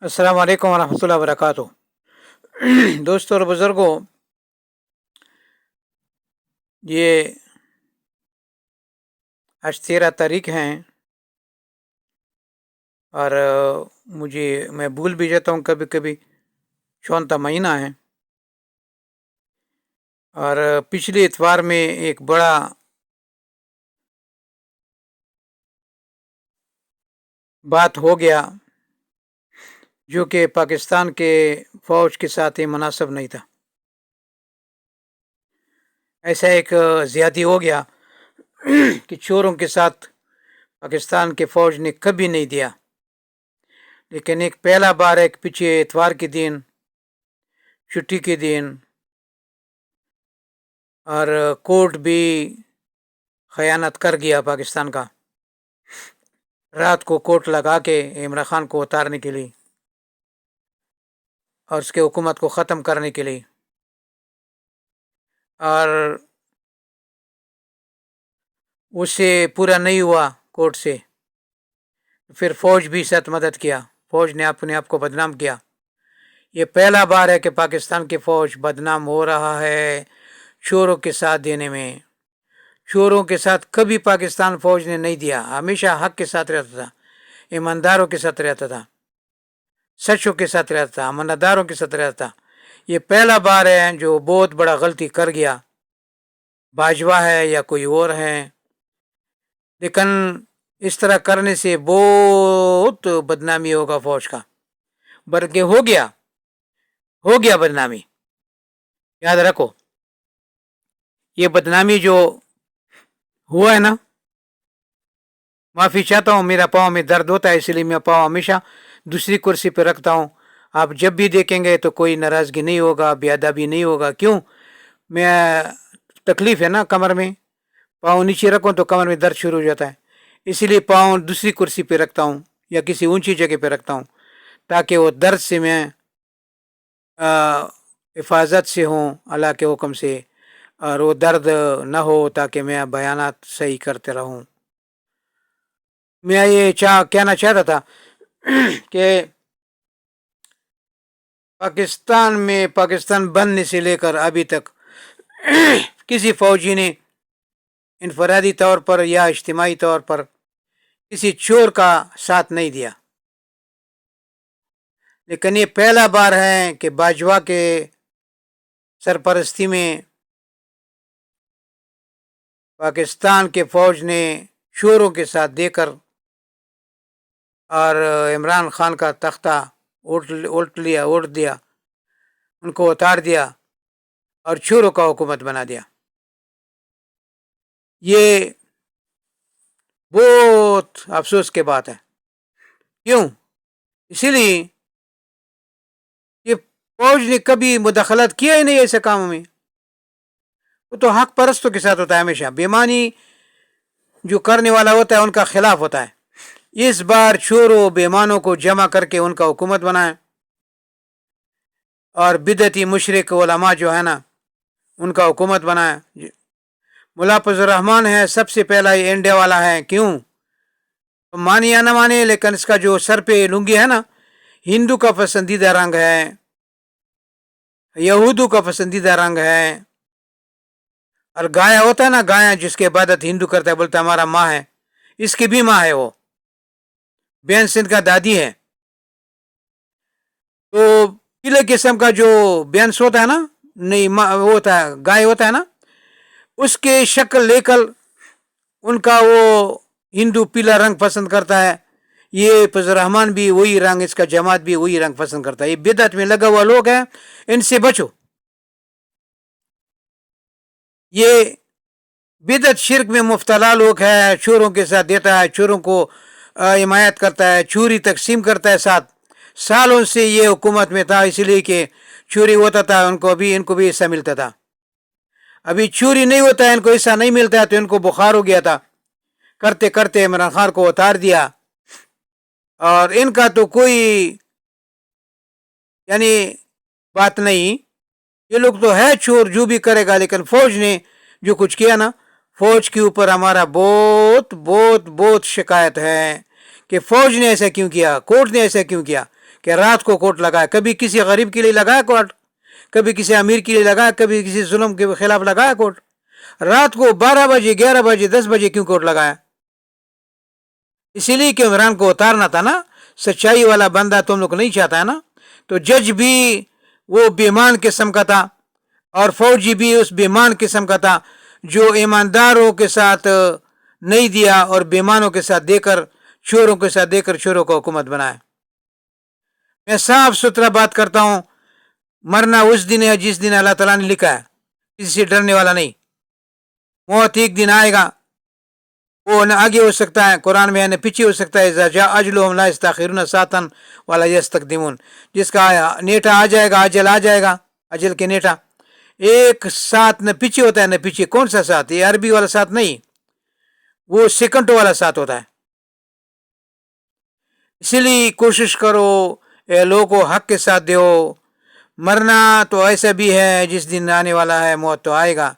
अस्सलाम वालेकुम वरहमतुल्लाहि वबरकातुह। दोस्तों और बुज़ुर्गों, ये आज 13 तारीख हैं और मैं भूल भी जाता हूँ कभी कभी। 14वां महीना है और पिछले इतवार में एक बड़ा बात हो गया जो कि पाकिस्तान के फ़ौज के साथ ही मुनासिब नहीं था। ऐसा एक ज़्यादती हो गया कि चोरों के साथ पाकिस्तान के फ़ौज ने कभी नहीं दिया, लेकिन एक पहला बार एक पीछे इतवार के दिन, छुट्टी के दिन, और कोर्ट भी खयानत कर गया पाकिस्तान का। रात को कोर्ट लगा के इमरान खान को उतारने के लिए और उसके हुकूमत को ख़त्म करने के लिए, और उससे पूरा नहीं हुआ कोर्ट से, फिर फ़ौज भी साथ मदद किया। फ़ौज ने अपने आप को बदनाम किया। ये पहला बार है कि पाकिस्तान की फ़ौज बदनाम हो रहा है चोरों के साथ देने में। चोरों के साथ कभी पाकिस्तान फ़ौज ने नहीं दिया, हमेशा हक के साथ रहता था, ईमानदारों के साथ रहता था, सचों के साथ रहता था, अमानतदारों के साथ रहता था। ये पहला बार है जो बहुत बड़ा गलती कर गया, बाजवा है या कोई और है, लेकिन इस तरह करने से बहुत बदनामी होगा फ़ौज का, बल्कि हो गया बदनामी। याद रखो, ये बदनामी जो हुआ है ना, माफ़ी चाहता हूँ, मेरा पाँव में दर्द होता है इसलिए मैं पाँव हमेशा दूसरी कुर्सी पर रखता हूँ। आप जब भी देखेंगे तो कोई नाराज़गी नहीं होगा, बेअदबी नहीं होगा। क्यों? मैं तकलीफ़ है ना कमर में, पाँव नीचे रखूँ तो कमर में दर्द शुरू हो जाता है, इसीलिए पाँव दूसरी कुर्सी पर रखता हूँ या किसी ऊंची जगह पर रखता हूँ, ताकि वो दर्द से मैं हिफाजत से हूँ अल्लाह के हुक्म से, और वो दर्द न हो, ताकि मैं बयानात सही करते रहूँ। मैं ये कहना चाहता था कि पाकिस्तान बनने से लेकर अभी तक किसी फौजी ने इनफरादी तौर पर या इज्तिमाई तौर पर किसी चोर का साथ नहीं दिया, लेकिन ये पहला बार है कि बाजवा के सरपरस्ती में पाकिस्तान के फौज ने चोरों के साथ देकर और इमरान खान का तख्ता उल्ट दिया, उनको उतार दिया और चोरों का हुकूमत बना दिया। ये बहुत अफसोस की बात है। क्यों? इसीलिए ये फौज ने कभी मुदाखलत किया ही नहीं ऐसे कामों में। वो तो हक परस्तों के साथ होता है, हमेशा बेईमानी जो करने वाला होता है उनका खिलाफ होता है। इस बार चोरों बेईमानों को जमा करके उनका हुकूमत बनाए, और बिदती मुशरिक उलमा जो है ना उनका हुकूमत बनाए। मुल्ला फजल रहमान है, सबसे पहला ये इंडिया वाला है। क्यों? माने या ना माने, लेकिन इसका जो सर पे लुंगी है ना, हिंदू का पसंदीदा रंग है, यहूदू का पसंदीदा रंग है। और गाया होता है ना, गाया जिसकी इबादत हिंदू करता है, बोलता हमारा माँ है, इसकी भी माँ है, वो बेन सिंध का दादी है। तो पीले किस्म का जो बेंस होता है ना, नहीं वो होता है, गाय होता है ना, उसके शक्ल लेकर उनका वो हिंदू पीला रंग पसंद करता है। ये फजल रहमान भी वही रंग, इसका जमात भी वही रंग पसंद करता है। ये बिदअत में लगा हुआ लोग हैं, इनसे बचो। ये बिदअत शिरक में मुफ्तला लोग है, चोरों के साथ देता है, चोरों को हिमायत करता है, चोरी तकसीम करता है। साथ सालों से ये हुकूमत में था, इसलिए कि चोरी होता था उनको भी, इनको भी हिस्सा मिलता था। अभी चोरी नहीं होता है, इनको हिस्सा नहीं मिलता है, तो इनको बुखार हो गया था। करते करते इमरान खान को उतार दिया, और इनका तो कोई यानी बात नहीं। ये लोग तो है चोर, जो भी करेगा, लेकिन फौज ने जो कुछ किया ना, फौज के ऊपर हमारा बहुत बहुत बहुत शिकायत है कि फौज ने ऐसा क्यों किया, कोर्ट ने ऐसा क्यों किया। کہ رات کو کوٹ لگایا، کبھی کسی غریب کے لیے لگایا کوٹ، کبھی کسی امیر کے لیے لگایا، کبھی کسی ظلم کے خلاف لگایا کوٹ. رات کو 12 بجے 11 بجے 10 بجے کیوں کوٹ لگایا؟ اسی لیے کہ عمران کو اتارنا تھا نا. سچائی والا بندہ تم لوگ نہیں چاہتا ہے نا. تو جج بھی وہ بیمان قسم کا تھا اور فوجی بھی اس بیمان قسم کا تھا جو ایمانداروں کے ساتھ نہیں دیا اور بیمانوں کے ساتھ دے کر، چوروں کے ساتھ دے کر چوروں کو حکومت بنایا. میں صاف ستھرا بات کرتا ہوں، مرنا اس دن ہے جس دن اللہ تعالیٰ نے لکھا ہے، کسی سے ڈرنے والا نہیں. موت ایک دن آئے گا، وہ نہ آگے ہو سکتا ہے، قرآن میں نہ پیچھے ہو سکتا ہے. اذا جاء اجلهم لا يستأخرون ساعة ولا يستقدمون. جس کا نیٹا آ جائے گا، اجل آ جائے گا، اجل کے نیٹا ایک ساتھ نہ پیچھے ہوتا ہے نہ پیچھے. کون سا ساتھ؟ یہ عربی والا ساتھ نہیں، وہ سیکنڈ والا ساتھ ہوتا ہے. اسی لیے کوشش کرو اے لوگوں حق کے ساتھ دیو. مرنا تو ایسا بھی ہے جس دن آنے والا ہے، موت تو آئے گا،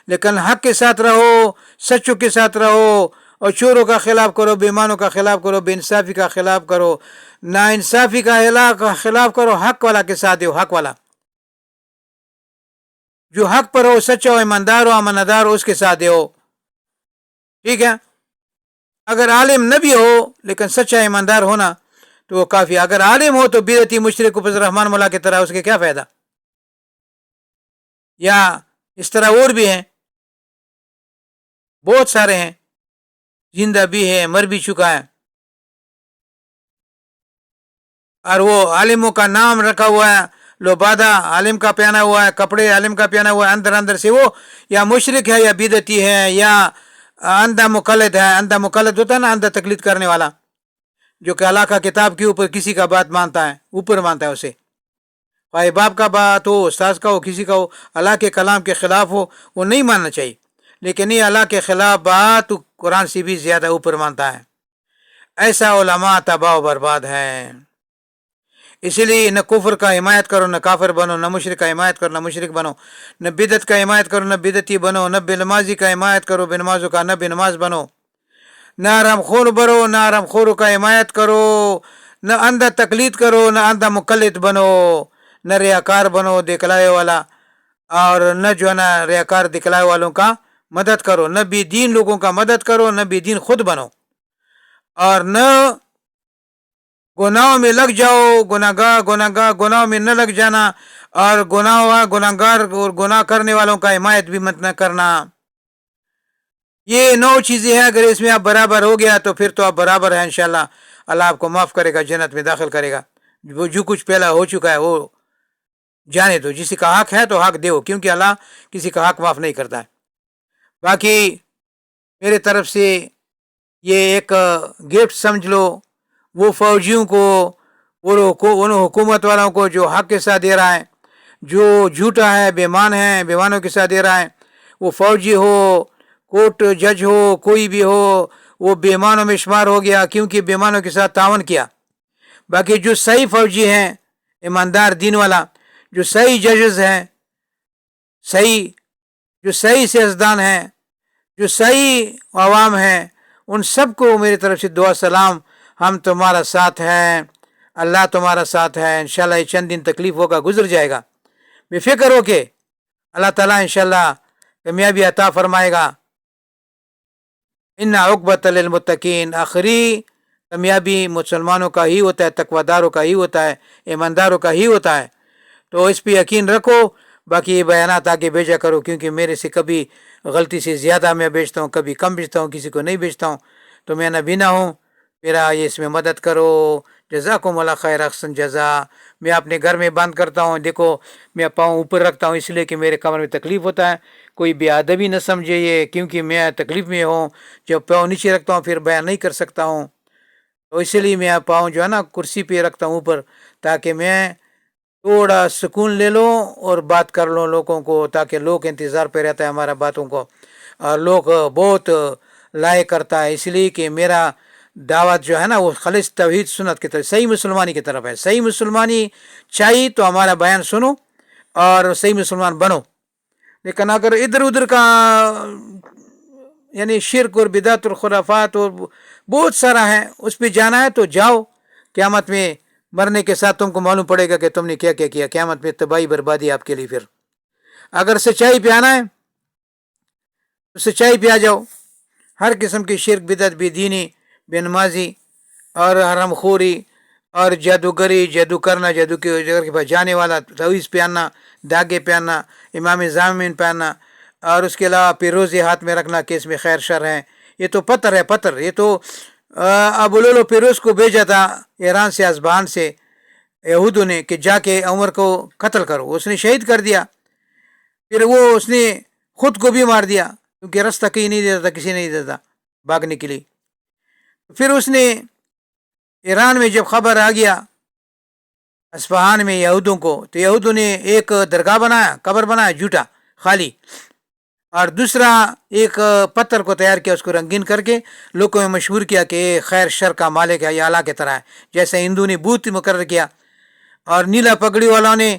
لیکن حق کے ساتھ رہو، سچوں کے ساتھ رہو اور چوروں کا خلاف کرو، بیمانوں کا خلاف کرو، بے انصافی کا خلاف کرو، نا انصافی کا خلاف کرو، حق والا کے ساتھ دیو. حق والا جو حق پر ہو، سچا ہو، ایماندار ہو، امانتدار ہو، اس کے ساتھ دیو. ٹھیک ہے؟ اگر عالم نہ بھی ہو لیکن سچا ایماندار ہونا تو وہ کافی. اگر عالم ہو تو بدعتی مشرک عبد الرحمان مولا کی طرح، اس کے کیا فائدہ؟ یا اس طرح اور بھی ہیں، بہت سارے ہیں، زندہ بھی ہے، مر بھی چکا ہے. اور وہ عالموں کا نام رکھا ہوا ہے، لوبادہ عالم کا پہنا ہوا ہے، کپڑے عالم کا پہنا ہوا ہے، اندر اندر سے وہ یا مشرک ہے یا بدعتی ہے یا اندھا مقلد ہے. اندھا مقلد ہوتا ہے نا، اندھا تقلید کرنے والا، جو کہ اللہ کا کتاب کے اوپر کسی کا بات مانتا ہے، اوپر مانتا ہے اسے، خواہ باپ کا بات ہو، استاذ کا ہو، کسی کا ہو، اللہ کے کلام کے خلاف ہو، وہ نہیں ماننا چاہیے. لیکن یہ اللہ کے خلاف بات قرآن سے بھی زیادہ اوپر مانتا ہے. ایسا علماء تباہ و برباد ہے. اسی لیے نہ کفر کا حمایت کرو نہ کافر بنو، نہ مشرک کا حمایت کرو نہ مشرک بنو، نہ بدعت کا حمایت کرو نہ بدعتی بنو، نہ بے نمازی کا حمایت کرو بے نمازوں کا نہ بے نماز بنو، نہ حرام خور بنو نہ حرام خوروں کا حمایت کرو، نہ اندھا تقلید کرو نہ اندھا مقلد بنو، نہ ریاکار بنو دکھلائے والا، اور نہ جو ہے نا ریاکار دکھلائے والوں کا مدد کرو، نہ بے دین لوگوں کا مدد کرو، نہ بے دین خود بنو، اور نہ گناہوں میں لگ جاؤ. گناہوں میں نہ لگ جانا، اور گناہگار اور گناہ کرنے والوں کا حمایت بھی مت نہ کرنا. یہ 9 چیزیں ہیں. اگر اس میں آپ برابر ہو گیا تو پھر تو آپ برابر ہیں انشاءاللہ. اللہ آپ کو معاف کرے گا، جنت میں داخل کرے گا. وہ جو کچھ پہلا ہو چکا ہے وہ جانے دو. جسی کا حق ہے تو حق دیو، کیونکہ اللہ کسی کا حق معاف نہیں کرتا ہے. باقی میرے طرف سے یہ ایک گفٹ سمجھ لو وہ فوجیوں کو، ان حکومت والوں کو جو حق کے ساتھ دے رہا ہے، جو جھوٹا ہے، بیمان ہے، بیمانوں کے ساتھ دے رہا ہے. وہ فوجی ہو، کورٹ جج ہو، کوئی بھی ہو، وہ بیمانوں میں شمار ہو گیا کیونکہ بیمانوں کے ساتھ تعاون کیا. باقی جو صحیح فوجی ہیں، ایماندار دین والا، جو صحیح ججز ہیں، جو صحیح سیاستدان ہیں، جو صحیح عوام ہیں، ان سب کو میری طرف سے دعا سلام. ہم تمہارا ساتھ ہیں، اللہ تمہارا ساتھ ہے. انشاءاللہ یہ چند دن تکلیف ہوگا، گزر جائے گا. بے فکر ہو کے اللہ تعالیٰ انشاءاللہ کامیابی عطا فرمائے گا. ان عقبۃ للمتقین، آخری کامیابی مسلمانوں کا ہی ہوتا ہے، تقوی داروں کا ہی ہوتا ہے، ایمانداروں کا ہی ہوتا ہے. تو اس پہ یقین رکھو. باقی یہ بیانات آگے بھیجا کرو، کیونکہ میرے سے کبھی غلطی سے زیادہ میں بیچتا ہوں، کبھی کم بیچتا ہوں، کسی کو نہیں بیچتا ہوں. تو میں نبینا ہوں، میرا یہ اس میں مدد کرو. جزاکم اللہ خیر، احسن جزا. میں اپنے گھر میں بند کرتا ہوں، دیکھو میں پاؤں اوپر رکھتا ہوں اس لیے کہ میرے کمر میں تکلیف ہوتا ہے. کوئی بے ادبی نہ سمجھے یہ، کیونکہ میں تکلیف میں ہوں. جب پاؤں نیچے رکھتا ہوں پھر بیان نہیں کر سکتا ہوں، تو اسی لیے میں پاؤں جو ہے نا کرسی پہ رکھتا ہوں اوپر، تاکہ میں تھوڑا سکون لے لوں اور بات کر لوں لوگوں کو، تاکہ لوگ انتظار پہ رہتا ہے ہمارا باتوں کو، اور لوگ بہت لائق کرتا ہے. اس لیے کہ میرا دعوت جو ہے نا وہ خالص توحید سنت کی طرف، صحیح مسلمانی کی طرف ہے. صحیح مسلمانی چاہیے تو ہمارا بیان سنو اور صحیح مسلمان بنو. لیکن اگر ادھر ادھر کا یعنی شرک اور بدعت اور خرافات اور بہت سارا ہے، اس پہ جانا ہے تو جاؤ، قیامت میں मरने के साथ तुमको मालूम पड़ेगा कि तुमने क्या क्या किया। क़यामत में तबाही बर्बादी आपके लिए। फिर अगर सच्चाई पे आना है तो सच्चाई पे आ जाओ। हर किस्म की शिरक, बिदत, बेदीनी, बेनमाजी और हरामखोरी और जादूगरी, जादू करना, जादू के जगह के पास जाने वाला, रईस पहनना, धागे पहनना, इमाम जामिन पहनना, और उसके अलावा फिरोज़ी हाथ में रखना कि इसमें खैर शर है। ये तो पत्थर है, पत्थर। ये तो अबू लुलु फिरोज को भेजा था ईरान से, अज़बान से, यहूदियों ने कि जाके उमर को कत्ल करो। उसने शहीद कर दिया। फिर वो उसने खुद को भी मार दिया क्योंकि रास्ता कहीं नहीं देता था, किसी नहीं देता भागने के लिए। फिर उसने ईरान में जब खबर आ गया अस्फहान में यहूदियों को, तो यहूदियों ने एक दरगाह बनाया, कब्र बनाया झूठा खाली, और दूसरा एक पत्थर को तैयार किया, उसको रंगीन करके लोगों में मशहूर किया कि ये खैर शर का मालिक है, ये अल्लाह की तरह है। जैसे हिंदू ने बूत मुकर्रर किया, और नीला पगड़ी वालों ने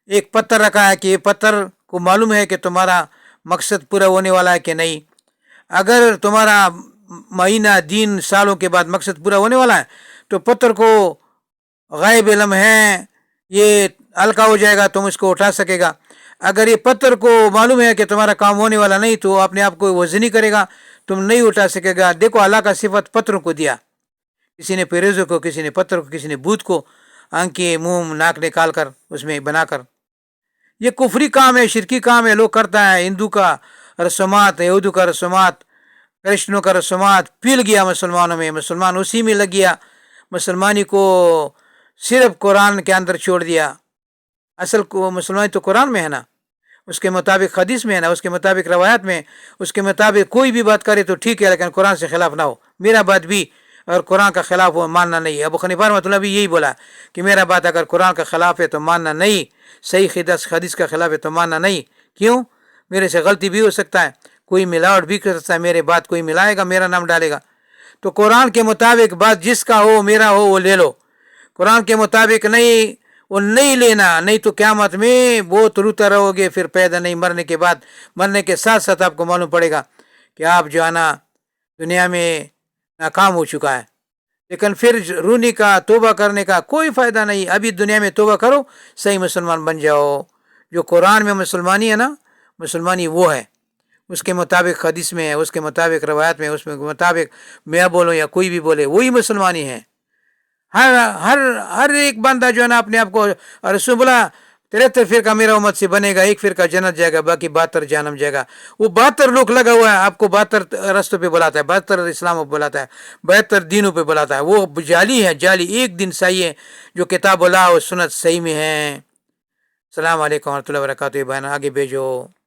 एक पत्थर रखा है कि ये पत्थर को मालूम है कि तुम्हारा मकसद पूरा होने वाला है कि नहीं। अगर तुम्हारा महीना, दिन, सालों के बाद मकसद पूरा होने वाला है तो पत्थर को गायब इल्म है, ये हल्का हो जाएगा, तुम इसको उठा सकेगा। अगर ये पत्थर को मालूम है कि तुम्हारा काम होने वाला नहीं तो अपने आप को वजन नहीं करेगा, तुम नहीं उठा सकेगा। देखो अल्लाह का सिफत पत्थरों को दिया, किसी ने फिरोज़ों को, किसी ने पत्थर को, किसी ने बूत को आंखें, मुंह, नाक निकाल कर उसमें बनाकर। ये कुफरी काम है, शिरकी काम है, लोग करता है। हिंदू का रस्मात, यहूदी का रस्मात, क्रिश्चनों का रस्मात पिल गया मुसलमानों में, मुसलमान उसी में लग गया। मुसलमानी को सिर्फ कुरान के अंदर छोड़ दिया। असल को मुसलमानी तो कुरान में है ना, उसके मुताबिक हदीस में है ना, उसके मुताबिक रवायात में, उसके मुताबिक कोई भी बात करे तो ठीक है, लेकिन कुरान से खिलाफ ना हो। मेरा बात भी अगर कुरान का खिलाफ हो मानना नहीं है। अबू हनीफा रहमतुल्लाह भी यही बोला कि मेरा बात अगर कुरान का खिलाफ है तो मानना नहीं, सही हदीस का खिलाफ है तो मानना नहीं। क्यों? मेरे से गलती भी हो सकता है, कोई मिलावट भी कर सकता है, मेरे बात कोई मिलाएगा, मेरा नाम डालेगा। तो कुरान के मुताबिक बात जिसका हो, मेरा हो, वो ले लो। कुरान के मुताबिक नहीं, वो नहीं लेना, नहीं तो क़यामत में बहुत रोते रहोगे। फिर पैदा नहीं, मरने के बाद, मरने के साथ साथ आपको मालूम पड़ेगा कि आप जो है ना दुनिया में नाकाम हो चुका है। लेकिन फिर रोने का, तौबा करने का कोई फ़ायदा नहीं। अभी दुनिया में तौबा करो, सही मुसलमान बन जाओ। जो कुरान में मुसलमानी है ना, मुसलमानी वो है, उसके मुताबिक हदीस में है, उसके मुताबिक रवायत में, उसके मुताबिक मैं बोलूँ या कोई भी बोले, वही मुसलमानी है। हर हर हर एक बंदा जो है ना अपने आप को, और रसूल बोला 73 फिरका मेरा उम्मत से बनेगा, एक फिरका जन्नत जाएगा, बाकी 72 जहन्नम जाएगा। वो 72 लोग लगा हुआ है, आपको 72 रस्तों पे बुलाता है, 72 इस्लाम पे बुलाता है, 72 दीनों पे बुलाता है। वो जाली है, जाली। एक दिन सही है जो किताबुल्लाह और सुन्नत सही में है। सलाम अलैकुम व रहमतुल्लाहि व बरकातहू। बहन आगे भेजो।